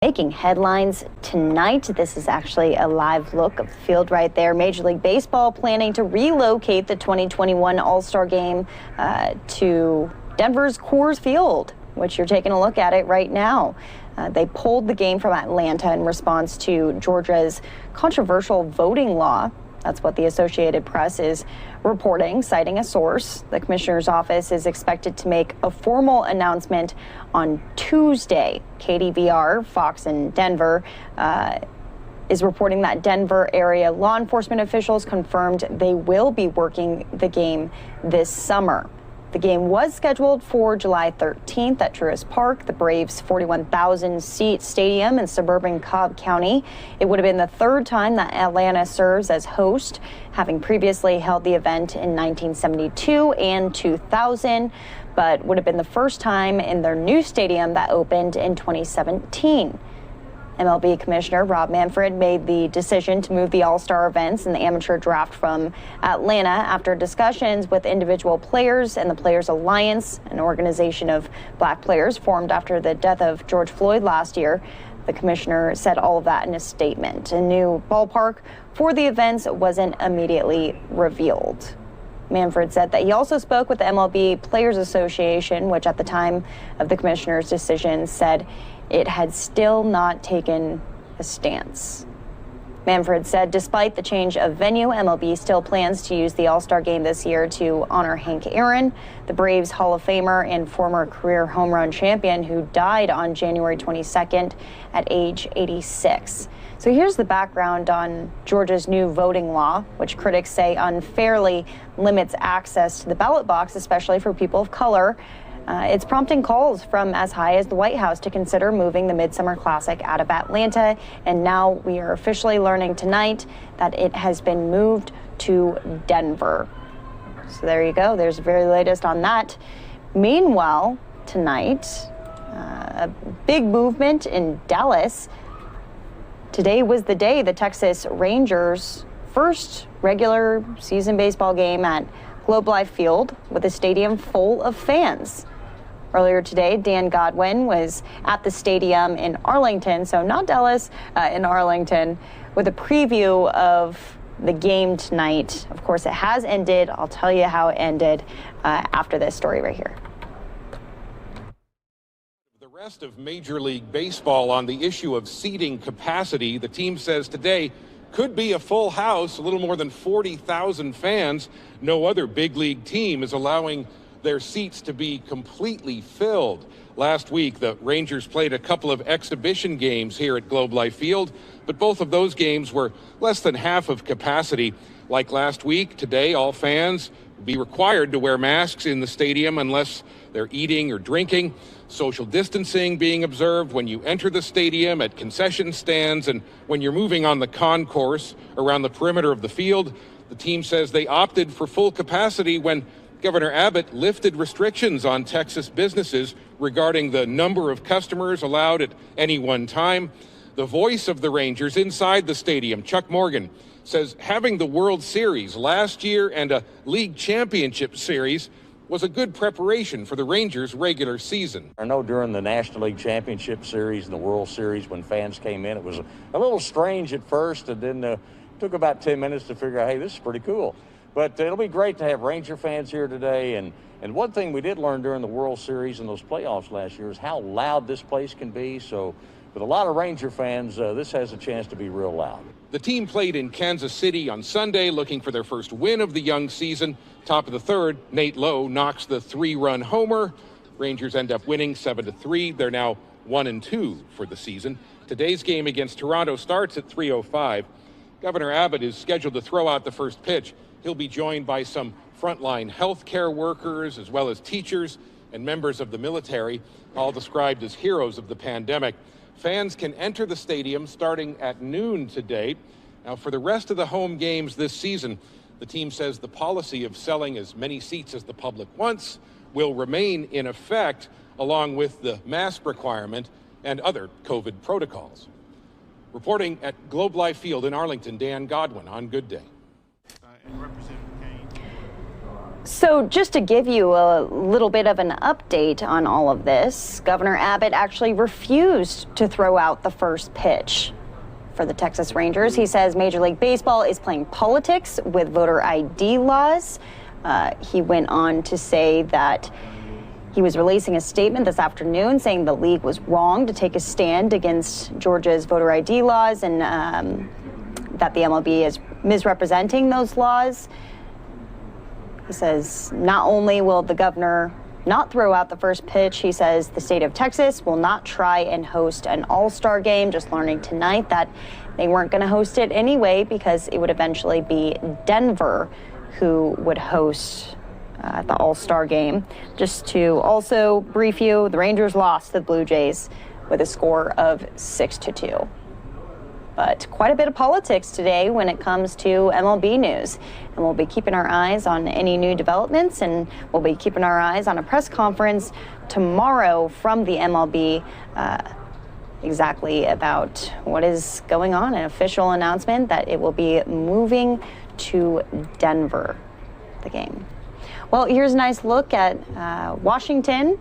Making headlines tonight. This is actually a live look of the field right there. Major League Baseball planning to relocate the 2021 All-Star Game to Denver's Coors Field, which you're taking a look at it right now. They pulled the game from Atlanta in response to Georgia's controversial voting law. That's what the Associated Press is reporting, citing a source. The commissioner's office is expected to make a formal announcement on Tuesday. KDVR, Fox in Denver, is reporting that Denver area law enforcement officials confirmed they will be working the game this summer. The game was scheduled for July 13th at Truist Park, the Braves' 41,000-seat stadium in suburban Cobb County. It would have been the third time that Atlanta serves as host, having previously held the event in 1972 and 2000, but would have been the first time in their new stadium that opened in 2017. MLB Commissioner Rob Manfred made the decision to move the All-Star events and the amateur draft from Atlanta after discussions with individual players and the Players Alliance, an organization of black players formed after the death of George Floyd last year. The commissioner said all of that in a statement. A new ballpark for the events wasn't immediately revealed. Manfred said that he also spoke with the MLB Players Association, which at the time of the commissioner's decision said it had still not taken a stance. Manfred said despite the change of venue, MLB still plans to use the All-Star Game this year to honor Hank Aaron, the Braves Hall of Famer and former career home run champion who died on January 22nd at age 86. So here's the background on Georgia's new voting law, which critics say unfairly limits access to the ballot box, especially for people of color. It's prompting calls from as high as the White House to consider moving the Midsummer Classic out of Atlanta. And now we are officially learning tonight that it has been moved to Denver. So there you go. There's the very latest on that. Meanwhile, tonight, a big movement in Dallas. Today was the day the Texas Rangers' first regular season baseball game at Globe Life Field with a stadium full of fans. Earlier today, Dan Godwin was at the stadium in Arlington, so not Dallas, in Arlington, with a preview of the game tonight. Of course, it has ended. I'll tell you how it ended after this story right here. The rest of Major League Baseball on the issue of seating capacity, the team says today could be a full house, a little more than 40,000 fans. No other big league team is allowing their seats to be completely filled. Last week, the Rangers played a couple of exhibition games here at Globe Life Field, but both of those games were less than half of capacity. Like last week, today all fans will be required to wear masks in the stadium unless they're eating or drinking. Social distancing being observed when you enter the stadium, at concession stands, and when you're moving on the concourse around the perimeter of the field. The team says they opted for full capacity when Governor Abbott lifted restrictions on Texas businesses regarding the number of customers allowed at any one time. The voice of the Rangers inside the stadium, Chuck Morgan, says having the World Series last year and a league championship series was a good preparation for the Rangers' regular season. I know during the National League Championship Series and the World Series when fans came in, it was a little strange at first, and then took about 10 minutes to figure out, hey, this is pretty cool. But it'll be great to have Ranger fans here today. And one thing we did learn during the World Series and those playoffs last year is how loud this place can be. So with a lot of Ranger fans, this has a chance to be real loud. The team played in Kansas City on Sunday, looking for their first win of the young season. Top of the third, Nate Lowe knocks the 3-run homer. Rangers end up winning 7-3. They're now 1-2 for the season. Today's game against Toronto starts at 3:05. Governor Abbott is scheduled to throw out the first pitch. He'll be joined by some frontline healthcare workers, as well as teachers and members of the military, all described as heroes of the pandemic. Fans can enter the stadium starting at noon today. Now, for the rest of the home games this season, the team says the policy of selling as many seats as the public wants will remain in effect, along with the mask requirement and other COVID protocols. Reporting at Globe Life Field in Arlington, Dan Godwin on Good Day. So just to give you a little bit of an update on all of this, Governor Abbott actually refused to throw out the first pitch for the Texas Rangers. He says Major League Baseball is playing politics with voter ID laws. He went on to say that he was releasing a statement this afternoon saying the league was wrong to take a stand against Georgia's voter ID laws and that the MLB is misrepresenting those laws. He says not only will the governor not throw out the first pitch, he says the state of Texas will not try and host an All-Star game. Just learning tonight that they weren't going to host it anyway because it would eventually be Denver who would host the All-Star game. Just to also brief you, the Rangers lost to the Blue Jays with a score of 6-2. But quite a bit of politics today when it comes to MLB news. And we'll be keeping our eyes on any new developments, and we'll be keeping our eyes on a press conference tomorrow from the MLB exactly about what is going on, an official announcement that it will be moving to Denver, the game. Well, here's a nice look at Washington